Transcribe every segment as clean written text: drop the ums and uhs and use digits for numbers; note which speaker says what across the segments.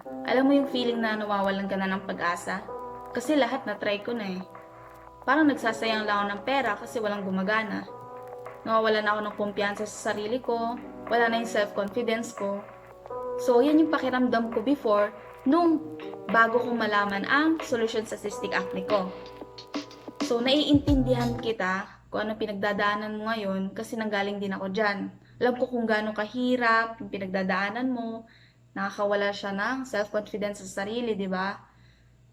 Speaker 1: Alam mo yung feeling na nawawalan ka na ng pag-asa? Kasi lahat na-try ko na eh. Parang nagsasayang lang ako ng pera kasi walang gumagana. Nawawalan ako ng kumpiyansa sa sarili ko, wala na yung self-confidence ko. So, yan yung pakiramdam ko before nung bago kong malaman ang solusyon sa cystic acne ko. So, naiintindihan kita kung ano pinagdadaanan mo ngayon kasi nanggaling din ako dyan. Alam ko kung gaano kahirap yung pinagdadaanan mo, nakakawala siya ng self-confidence sa sarili, di ba?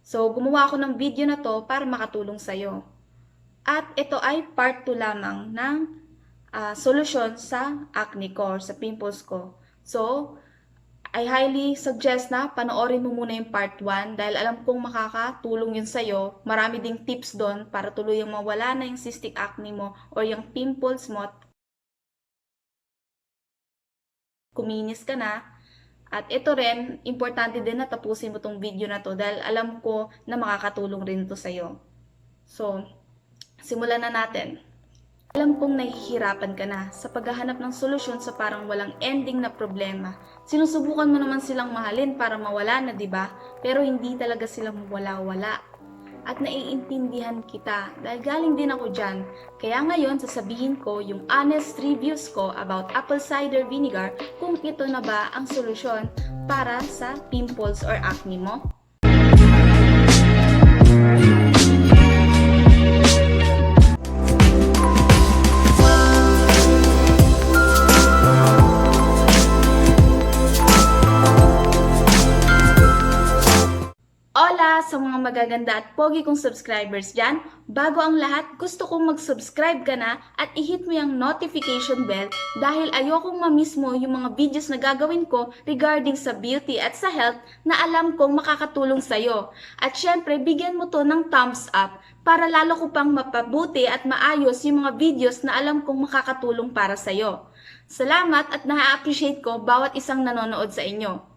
Speaker 1: So, gumawa ako ng video na to para makatulong sa'yo. At ito ay part 2 lamang ng solusyon sa acne ko, sa pimples ko. So, I highly suggest na panoorin mo muna yung part 1 dahil alam kong makakatulong yun sa'yo. Marami ding tips doon para tuluyang mawala na yung cystic acne mo or yung pimples mo at kuminis ka na. At ito rin, importante din na tapusin mo tong video na to dahil alam ko na makakatulong rin to sa'yo. So, simulan na natin. Alam kong nahihirapan ka na sa paghahanap ng solusyon sa parang walang ending na problema. Sinusubukan mo naman silang mahalin para mawala na, di ba? Pero hindi talaga sila mawala-wala. At naiintindihan kita dahil galing din ako dyan. Kaya ngayon sasabihin ko yung honest reviews ko about apple cider vinegar kung ito na ba ang solusyon para sa pimples or acne mo. Hola sa mga magaganda at pogi kong subscribers dyan. Bago ang lahat, gusto kong mag-subscribe ka na at i-hit mo yung notification bell dahil ayokong ma-miss mo yung mga videos na gagawin ko regarding sa beauty at sa health na alam kong makakatulong sa'yo. At syempre, bigyan mo to ng thumbs up para lalo ko pang mapabuti at maayos yung mga videos na alam kong makakatulong para sa'yo. Salamat at na-appreciate ko bawat isang nanonood sa inyo.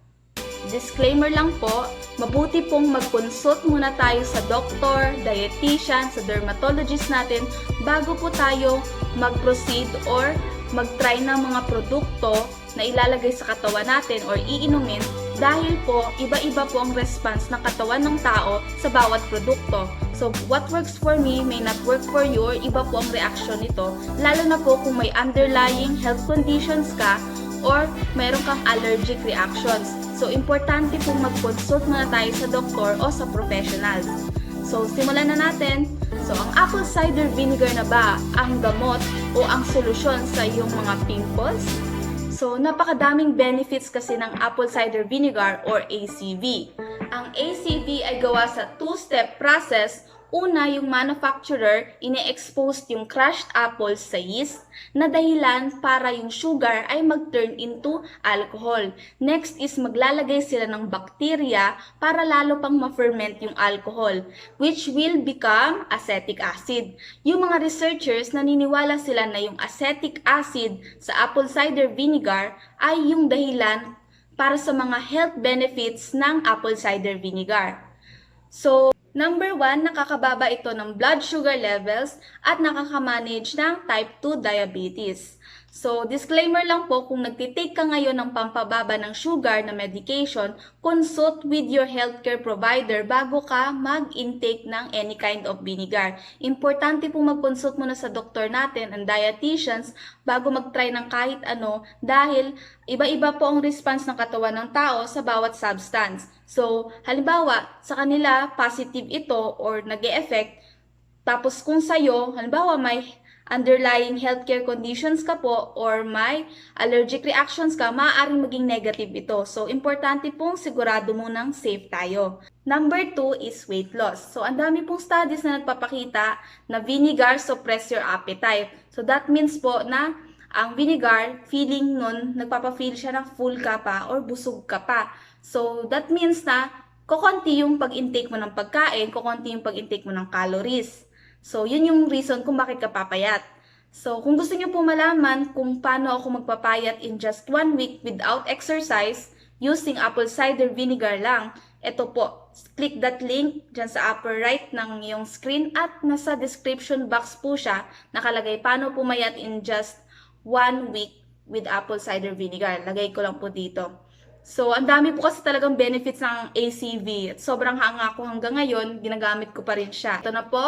Speaker 1: Disclaimer lang po, mabuti pong mag-consult muna tayo sa doktor, dietitian, sa dermatologist natin bago po tayo mag-proceed or mag-try ng mga produkto na ilalagay sa katawan natin or iinumin dahil po iba-iba po ang response ng katawan ng tao sa bawat produkto. So, what works for me may not work for you or iba po ang reaction nito, lalo na po kung may underlying health conditions ka or mayroon kang allergic reactions. So, importante pong mag-consult muna tayo sa doktor o sa professionals. So, simulan na natin. So, ang apple cider vinegar na ba ang gamot o ang solusyon sa iyong mga pimples? So, napakadaming benefits kasi ng apple cider vinegar or ACV. Ang ACV ay gawa sa two-step process. Una, yung manufacturer, ine-expose yung crushed apples sa yeast na dahilan para yung sugar ay mag-turn into alcohol. Next is maglalagay sila ng bacteria para lalo pang ma-ferment yung alcohol, which will become acetic acid. Yung mga researchers naniniwala sila na yung acetic acid sa apple cider vinegar ay yung dahilan para sa mga health benefits ng apple cider vinegar. So, number 1, nakakababa ito ng blood sugar levels at nakakamanage ng type 2 diabetes. So, disclaimer lang po, kung nagtitake ka ngayon ng pampababa ng sugar na medication, consult with your healthcare provider bago ka mag-intake ng any kind of vinegar. Importante po mag-consult muna sa doktor natin and dietitians bago mag-try ng kahit ano dahil iba-iba po ang response ng katawan ng tao sa bawat substance. So, halimbawa, sa kanila, positive ito or nag-e-effect. Tapos kung sa'yo, halimbawa, may underlying healthcare conditions ka po or may allergic reactions ka, maaaring maging negative ito. So, importante pong sigurado munang safe tayo. Number 2 is weight loss. So, ang dami pong studies na nagpapakita na vinegar suppress your appetite. So, that means po na ang vinegar, feeling nun, nagpapafeel siya ng full ka pa or busog ka pa. So, that means na kukonti yung pag-intake mo ng pagkain, kukonti yung pag-intake mo ng calories. So, yun yung reason kung bakit ka papayat. So, kung gusto niyo po malaman kung paano ako magpapayat in just 1 week without exercise, using apple cider vinegar lang, ito po, click that link dyan sa upper right ng iyong screen at nasa description box po siya, nakalagay paano pumayat in just 1 week with apple cider vinegar. Lagay ko lang po dito. So, ang dami po kasi talagang benefits ng ACV. At sobrang hanga ko hanggang ngayon, ginagamit ko pa rin siya. Ito na po,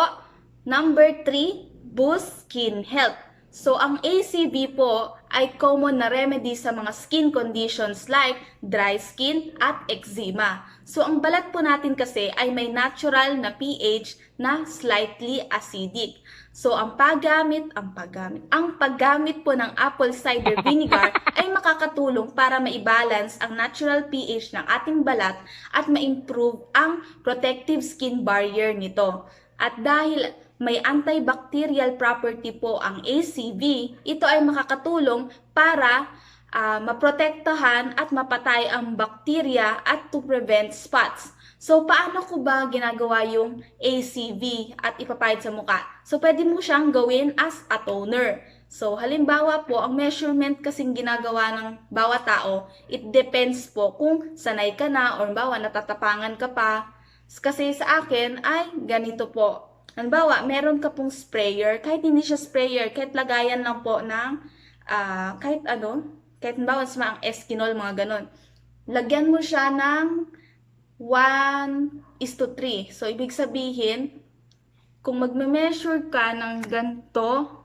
Speaker 1: number 3, boost skin health. So, ang ACV po ay common na remedy sa mga skin conditions like dry skin at eczema. So, ang balat po natin kasi ay may natural na pH na slightly acidic. So, ang paggamit po ng apple cider vinegar ay makakatulong para ma-balance ang natural pH ng ating balat at ma-improve ang protective skin barrier nito. At dahil may antibacterial property po ang ACV, ito ay makakatulong para maprotektahan at mapatay ang bakterya at to prevent spots. So, paano ko ba ginagawa yung ACV at ipapahid sa mukha? So, pwede mo siyang gawin as a toner. So, halimbawa po, ang measurement kasing ginagawa ng bawat tao, it depends po kung sanay ka na or halimbawa natatapangan ka pa. Kasi sa akin ay ganito po. Halimbawa, meron ka pong sprayer, kahit hindi siya sprayer, kahit lagayan lang po ng kahit halimbawa sa mga Eskinol, mga ganon. Lagyan mo siya ng 1:3. So, ibig sabihin, kung magme-measure ka ng ganito,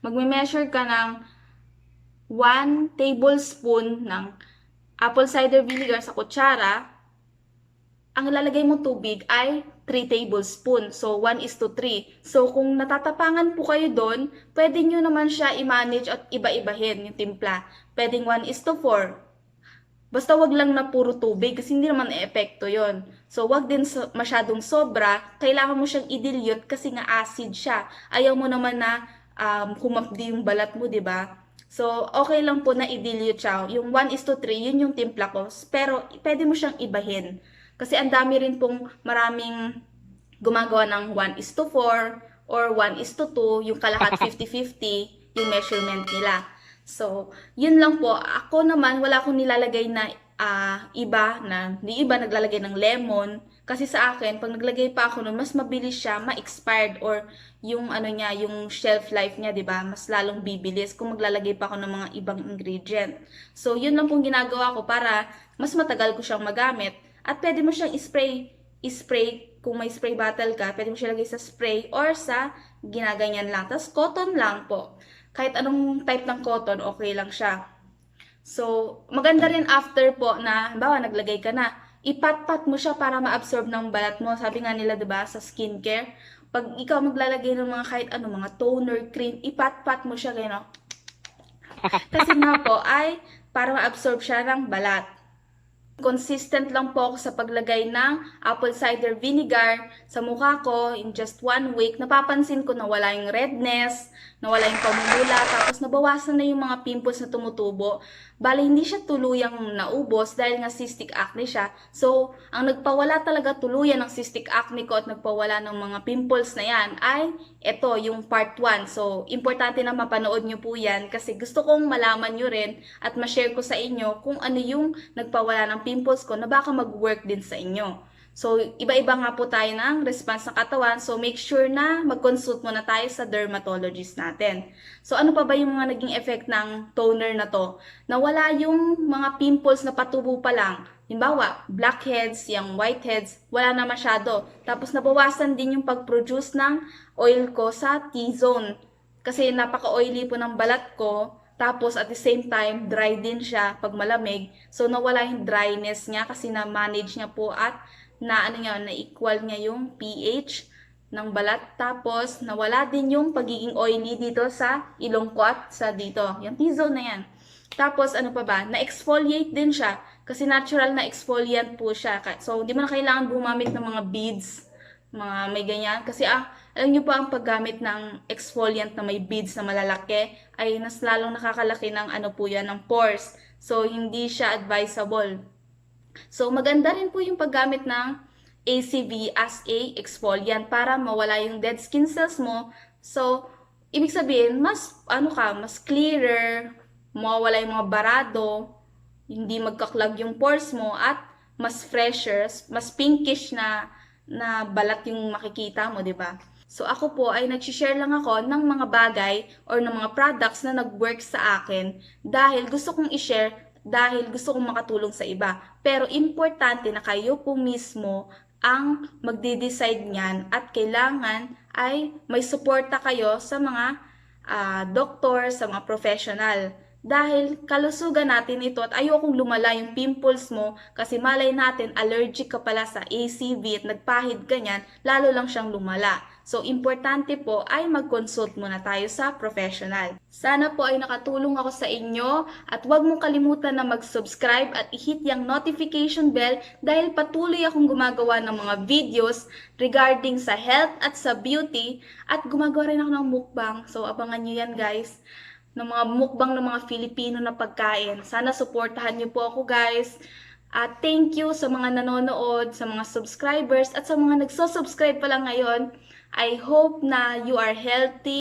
Speaker 1: magme-measure ka ng 1 tablespoon ng apple cider vinegar sa kutsara, ang ilalagay mo tubig ay 3 tablespoon. So, 1:3. So, kung natatapangan po kayo doon, pwede nyo naman siya i-manage at iba-ibahin yung timpla. Pwedeng 1:4. Basta wag lang na puro tubig kasi hindi naman e-epekto yon. So, wag din masyadong sobra. Kailangan mo siyang i-dilute kasi nga acid siya. Ayaw mo naman na humapdi yung balat mo, di ba? So, okay lang po na i-dilute siya. Yung 1:3, yun yung timpla ko. Pero, pwede mo siyang ibahin. Kasi ang dami rin pong maraming gumagawa ng 1:4 or 1:2, yung kalahat 50-50, yung measurement nila. So, yun lang po. Ako naman, wala akong nilalagay na iba na, di iba naglalagay ng lemon. Kasi sa akin, pag naglagay pa ako nun, mas mabilis siya ma-expired or yung niya, yung shelf life niya, di ba? Mas lalong bibilis kung maglalagay pa ako ng mga ibang ingredient. So, yun lang pong ginagawa ko para mas matagal ko siyang magamit. At pwede mo siyang spray kung may spray bottle ka, pwede mo siya lagay sa spray or sa ginaganyan lang. Tapos, cotton lang po. Kahit anong type ng cotton, okay lang siya. So, maganda rin after po na, halimbawa, naglagay ka na, ipat-pat mo siya para ma-absorb ng balat mo. Sabi nga nila, diba, sa skincare, pag ikaw maglalagay ng mga kahit mga toner, cream, ipat-pat mo siya, gano'n. Kasi nga po, ay para ma-absorb siya ng balat. Consistent lang po ako sa paglagay ng apple cider vinegar sa mukha ko in just 1 week. Napapansin ko na wala yung redness, nawala yung pamumula, tapos nabawasan na yung mga pimples na tumutubo. Bale, hindi siya tuluyang naubos dahil nga cystic acne siya. So, ang nagpawala talaga tuluyan ng cystic acne ko at nagpawala ng mga pimples na yan ay ito, yung part 1. So, importante na mapanood nyo po yan kasi gusto kong malaman nyo rin at ma-share ko sa inyo kung ano yung nagpawala ng pimples ko na baka mag-work din sa inyo. So, iba-iba nga po tayo ng response ng katawan. So, make sure na mag-consult muna tayo sa dermatologist natin. So, ano pa ba yung mga naging effect ng toner na to? Nawala yung mga pimples na patubo pa lang. Halimbawa, blackheads, yung whiteheads, wala na masyado. Tapos, nabawasan din yung pag-produce ng oil ko sa T-zone. Kasi napaka-oily po ng balat ko. Tapos, at the same time, dry din siya pag malamig. So, nawala yung dryness niya kasi na-manage niya po at na-equal niya yung pH ng balat. Tapos, nawala din yung pagiging oily dito sa ilong ko at sa dito. Yung T-zone na yan. Tapos, ano pa ba? Na-exfoliate din siya. Kasi natural na exfoliant po siya. So, hindi mo na kailangan gumamit ng mga beads. Mga may ganyan. Kasi, alam niyo po ang paggamit ng exfoliant na may beads na malalaki ay mas lalong nakakalaki ng po yan, ng pores. So, hindi siya advisable. So, maganda rin po yung paggamit ng ACV as a exfoliant para mawala yung dead skin cells mo. So, ibig sabihin, mas clearer, mawala yung mga barado, hindi magkaklag yung pores mo, at mas fresher, mas pinkish na balat yung makikita mo, 'di ba? So, ako po ay nag-share lang ako ng mga bagay or ng mga products na nag-work sa akin dahil gusto kong i-share dahil gusto kong makatulong sa iba. Pero importante na kayo po mismo ang magde-decide niyan at kailangan ay may suporta kayo sa mga doktor, sa mga professional. Dahil kalusugan natin ito at ayokong lumala yung pimples mo kasi malay natin allergic ka pala sa ACV at nagpahid ka niyan, lalo lang siyang lumala. So, importante po ay mag-consult muna tayo sa professional. Sana po ay nakatulong ako sa inyo at huwag mong kalimutan na mag-subscribe at i-hit yung notification bell dahil patuloy akong gumagawa ng mga videos regarding sa health at sa beauty at gumagawa rin ako ng mukbang. So, abangan nyo yan guys, ng mga mukbang ng mga Filipino na pagkain. Sana supportahan niyo po ako guys. At thank you sa mga nanonood, sa mga subscribers, at sa mga nagsusubscribe pa lang ngayon. I hope na you are healthy.